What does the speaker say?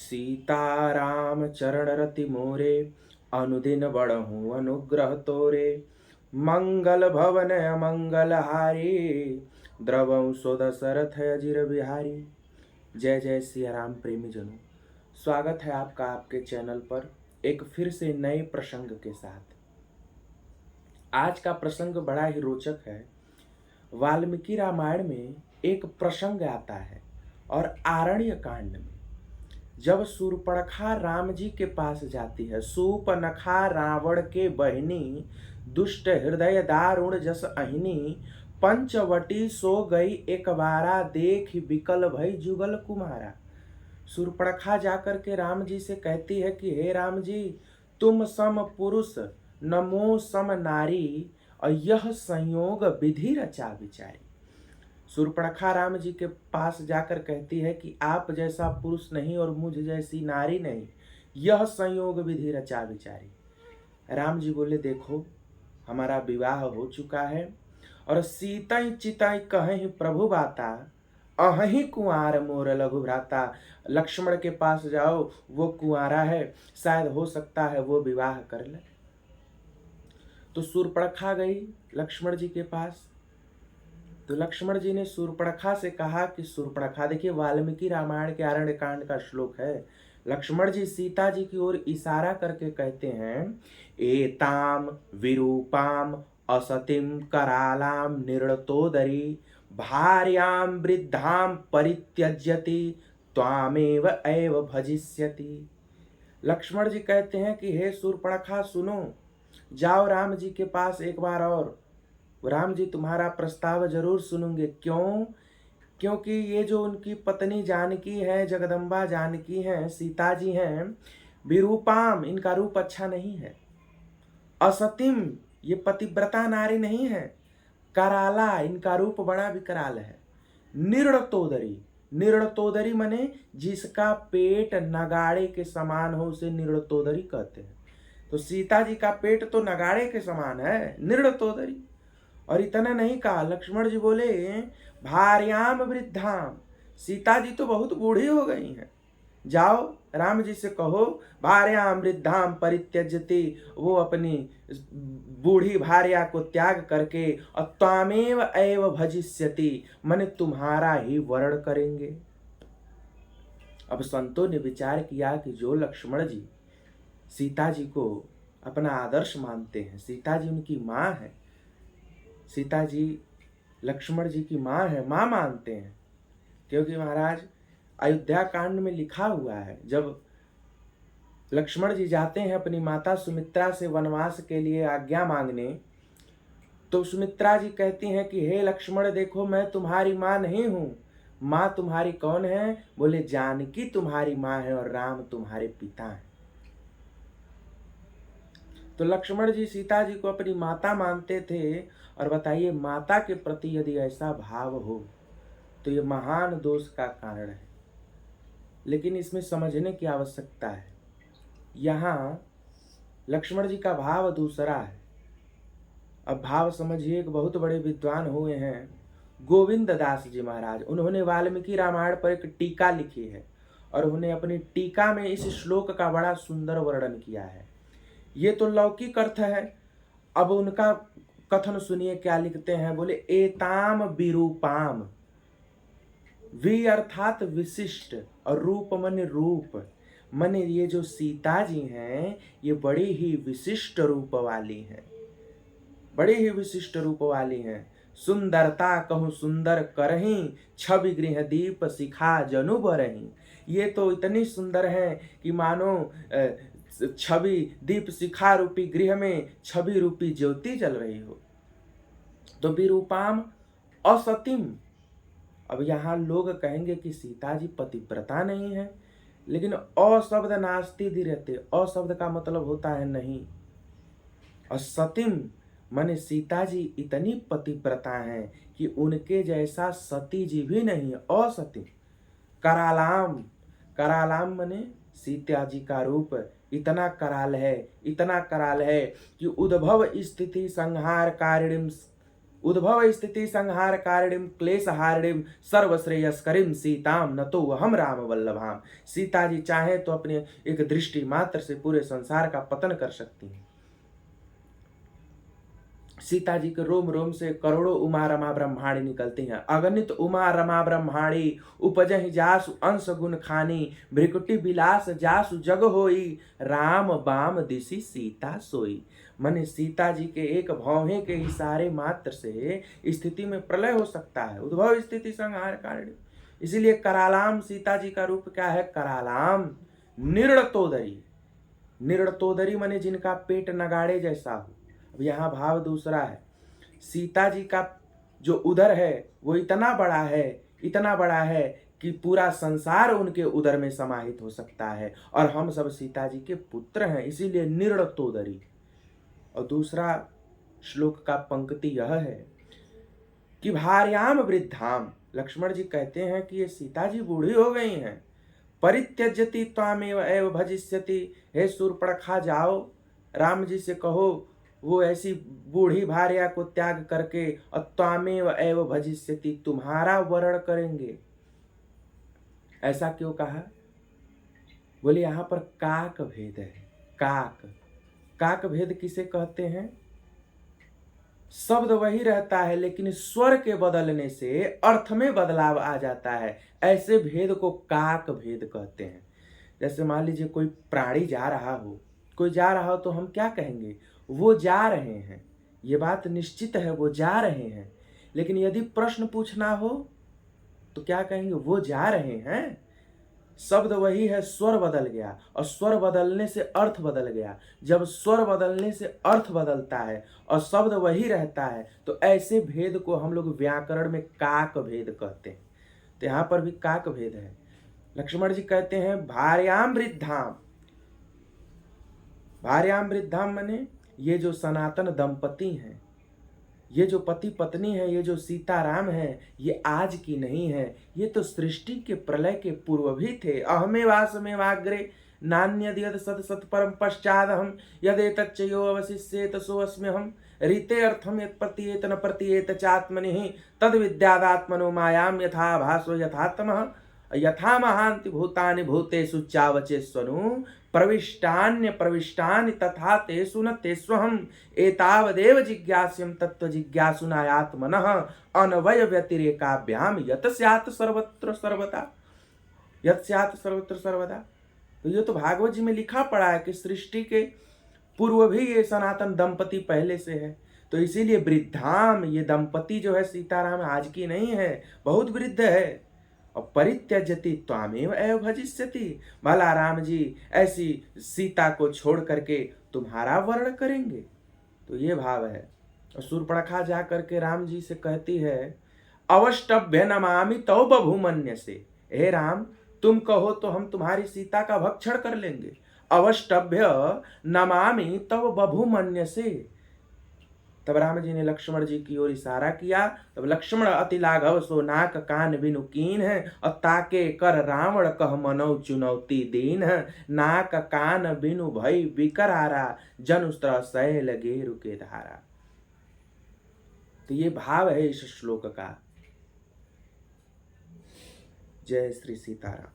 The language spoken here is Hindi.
सीताराम चरण रति मोरे, अनुदिन बढ़हूँ अनुग्रह तोरे। मंगल भवन अमंगल हारी, द्रवहु सो दशरथ अजिर बिहारी। जय जय सिया राम प्रेमी जनों, स्वागत है आपका आपके चैनल पर एक फिर से नए प्रसंग के साथ। आज का प्रसंग बड़ा ही रोचक है। वाल्मीकि रामायण में एक प्रसंग आता है और आरण्य कांड में जब शूर्पणखा राम जी के पास जाती है। सूपनखा रावण के बहिनी, दुष्ट हृदय दारुण जस अहिनी। पंचवटी सो गई एक बारा, देख बिकल भई जुगल कुमारा। शूर्पणखा जाकर के राम जी से कहती है कि हे राम जी, तुम सम पुरुष नमो सम नारी, और यह संयोग विधि रचा विचारी। शूर्पणखा राम जी के पास जाकर कहती है कि आप जैसा पुरुष नहीं और मुझ जैसी नारी नहीं, यह संयोग विधि रचा विचारी। राम जी बोले, देखो हमारा विवाह हो चुका है और सीताई चिताई कहीं प्रभु बाता, अहि कुंवार मोर लघु भ्राता। लक्ष्मण के पास जाओ, वो कुंवारा है, शायद हो सकता है वो विवाह कर ले। तो शूर्पणखा गई लक्ष्मण जी के पास। तो लक्ष्मण जी ने शूर्पणखा से कहा कि शूर्पणखा, देखिए वाल्मीकि रामायण के आरण्य कांड का श्लोक है। लक्ष्मण जी सीता जी की ओर इशारा करके कहते हैं, एताम विरूपाम असतिम करालाम निर्णतोदरी, भार्याम वृद्धाम परित्यज्यति, त्वामेव एव भजिष्यति। लक्ष्मण जी कहते हैं कि हे शूर्पणखा सुनो, जाओ राम जी के पास एक बार और राम जी तुम्हारा प्रस्ताव जरूर सुनेंगे। क्यों? क्योंकि ये जो उनकी पत्नी जानकी है, जगदम्बा जानकी हैं, सीता जी हैं, विरूपाम, इनका रूप अच्छा नहीं है। असतिम, ये पतिव्रता नारी नहीं है। कराला, इनका रूप बड़ा विकराल है। निर्णतोदरी, निर्णतोदरी मने जिसका पेट नगाड़े के समान हो उसे निर्णतोदरी कहते हैं। तो सीता जी का पेट तो नगाड़े के समान है, निर्णतोदरी। और इतना नहीं कहा, लक्ष्मण जी बोले भार्याम वृद्धाम, सीता जी तो बहुत बूढ़ी हो गई हैं, जाओ राम जी से कहो भार्याम वृद्धाम परित्यज्यति, वो अपनी बूढ़ी भार्या को त्याग करके और त्वामेव एव भजिष्यति, मन तुम्हारा ही वर्ण करेंगे। अब संतों ने विचार किया कि जो लक्ष्मण जी सीता जी को अपना आदर्श मानते हैं, सीता जी उनकी माँ है, सीता जी लक्ष्मण जी की माँ है, माँ मानते हैं। क्योंकि महाराज अयोध्या कांड में लिखा हुआ है, जब लक्ष्मण जी जाते हैं अपनी माता सुमित्रा से वनवास के लिए आज्ञा मांगने, तो सुमित्रा जी कहती हैं कि हे लक्ष्मण, देखो मैं तुम्हारी माँ नहीं हूँ। माँ तुम्हारी कौन है? बोले जानकी तुम्हारी माँ है और राम तुम्हारे पिता हैं। तो लक्ष्मण जी सीता जी को अपनी माता मानते थे। और बताइए, माता के प्रति यदि ऐसा भाव हो तो ये महान दोष का कारण है। लेकिन इसमें समझने की आवश्यकता है, यहाँ लक्ष्मण जी का भाव दूसरा है। अब भाव समझिए, एक बहुत बड़े विद्वान हुए हैं गोविंद दास जी महाराज। उन्होंने वाल्मीकि रामायण पर एक टीका लिखी है और उन्होंने अपनी टीका में इस श्लोक का बड़ा सुंदर वर्णन किया है। ये तो लौकिक अर्थ है। अब उनका कथन सुनिए क्या लिखते हैं। बोले एताम विरूपाम, वि अर्थात विशिष्ट और रूप मन रूप, माने ये जो सीता जी हैं ये बड़ी ही विशिष्ट रूप वाली हैं, बड़ी ही विशिष्ट रूप वाली हैं। सुंदरता कहूँ सुंदर करहीं, छवि गृह दीप शिखा जनु बरहीं। ये तो इतनी सुंदर है कि मानो छवि दीप शिखा रूपी गृह में छवि रूपी ज्योति जल रही हो। तो विरूपाम असतिम। अब यहाँ लोग कहेंगे कि सीता जी पतिव्रता नहीं है, लेकिन अशब्द नास्ति रहते, अशब्द का मतलब होता है नहीं। और सतिम माने सीता जी इतनी पतिव्रता हैं कि उनके जैसा सती जी भी नहीं है, असतिम। करालाम, करालाम माने सीता जी का रूप इतना कराल है, इतना कराल है कि उद्भव स्थिति संहार कारिणीम, उद्भव स्थिति संहार कारिणीम क्लेश हारिणीम सर्वश्रेयस्करीम सीताम नतो हम राम वल्लभाम। सीता जी चाहे तो अपने एक दृष्टि मात्र से पूरे संसार का पतन कर सकती हैं। सीता जी के रोम रोम से करोड़ों उमा रमा ब्रह्माणी निकलती हैं। अगणित उमा रमा ब्रह्माणी उपजहि जासु अंश गुण खानी, भ्रिकुटी विलास जासु जग होई, राम बाम दिशि सीता सोई। माने सीता जी के एक भौहें के इशारे मात्र से स्थिति में प्रलय हो सकता है। उद्भव स्थिति संहार कारिणी। इसीलिए करालाम, सीता जी का रूप क्या है? करालाम निर्णतोदरी। निर्णतोदरी माने जिनका पेट नगाड़े जैसा हो। अब यहाँ भाव दूसरा है। सीता जी का जो उदर है वो इतना बड़ा है, इतना बड़ा है कि पूरा संसार उनके उदर में समाहित हो सकता है, और हम सब सीता जी के पुत्र हैं, इसीलिए निर्णतोदरी। और दूसरा श्लोक का पंक्ति यह है कि भार्याम वृद्धाम। लक्ष्मण जी कहते हैं कि ये सीता जी बूढ़ी हो गई हैं। परित्यज्यति त्वामेव एव भजिष्यति। हे शूर्पणखा, जाओ राम जी से कहो वो ऐसी बूढ़ी भार्या को त्याग करके त्वामेव एव भजिष्यति, तुम्हारा वरण करेंगे। ऐसा क्यों कहा? बोले यहां पर काक भेद है। काक, काक भेद किसे कहते हैं? शब्द वही रहता है लेकिन स्वर के बदलने से अर्थ में बदलाव आ जाता है। ऐसे भेद को काक भेद कहते हैं। जैसे मान लीजिए कोई प्राणी जा रहा हो, कोई जा रहा हो तो हम क्या कहेंगे? वो जा रहे हैं, ये बात निश्चित है, वो जा रहे हैं। लेकिन यदि प्रश्न पूछना हो तो क्या कहेंगे? वो जा रहे हैं। शब्द वही है, स्वर बदल गया, और स्वर बदलने से अर्थ बदल गया। जब स्वर बदलने से अर्थ बदलता है और शब्द वही रहता है तो ऐसे भेद को हम लोग व्याकरण में काक भेद कहते हैं। तो यहाँ पर भी काक भेद है। लक्ष्मण जी कहते हैं भार्याम वृद्धाम। भार्याम वृद्धाम माने ये जो सनातन दंपति हैं, ये जो पति पत्नी है, ये जो सीताराम है, ये आज की नहीं है, ये तो सृष्टि के प्रलय के पूर्व भी थे। अहमेवासमेवाग्रे नान्यद् यद् सत् सत् परम पश्चादहं यदेतच्चयो अवशिष्येत सोऽस्म्यहम् रीते अर्थम यत् प्रतीयेत न प्रतीयेत चात्मनि तद् विद्यादात्मनो मायां यथा भासो यथात्मः यथा महान्ति भूतानि भूतेषु चावचेष्वनु प्रविष्टान्य प्रविष्टानि तथा तेषु न तेष्वहम् एतावदेव जिज्ञास्यं तत्व जिज्ञासुनायात्मनः अनवय व्यतिरेकाभ्याम यत् स्यात् सर्वत्र सर्वदा। यत् स्यात् सर्वत्र सर्वदा। तो ये तो भागवत जी में लिखा पड़ा है कि सृष्टि के पूर्व भी ये सनातन दंपति पहले से है। तो इसीलिए वृद्धाम, ये दंपति जो है सीताराम आज की नहीं है, बहुत वृद्ध है। और परित्यजति त्वामेव एव भजिष्यति, भला राम जी ऐसी सीता को छोड़ करके तुम्हारा वर्ण करेंगे। तो ये भाव है। और शूर्पणखा जा करके राम जी से कहती है अवष्टभ्य नमामि तव बभूमन्य से। हे राम, तुम कहो तो हम तुम्हारी सीता का भक्षण कर लेंगे। अवष्टभ्य नमामि तव बभूमन्य से। तब राम जी ने लक्ष्मण जी की ओर इशारा किया। तब लक्ष्मण अति लाघव सो नाक कान बिनु कीन है, और ताके कर रावण कह मनौ चुनौती दीन है। नाक कान बिनु भई विकरारा, जनुस्त्र सह लगे रुके धारा। तो ये भाव है इस श्लोक का। जय श्री सीताराम।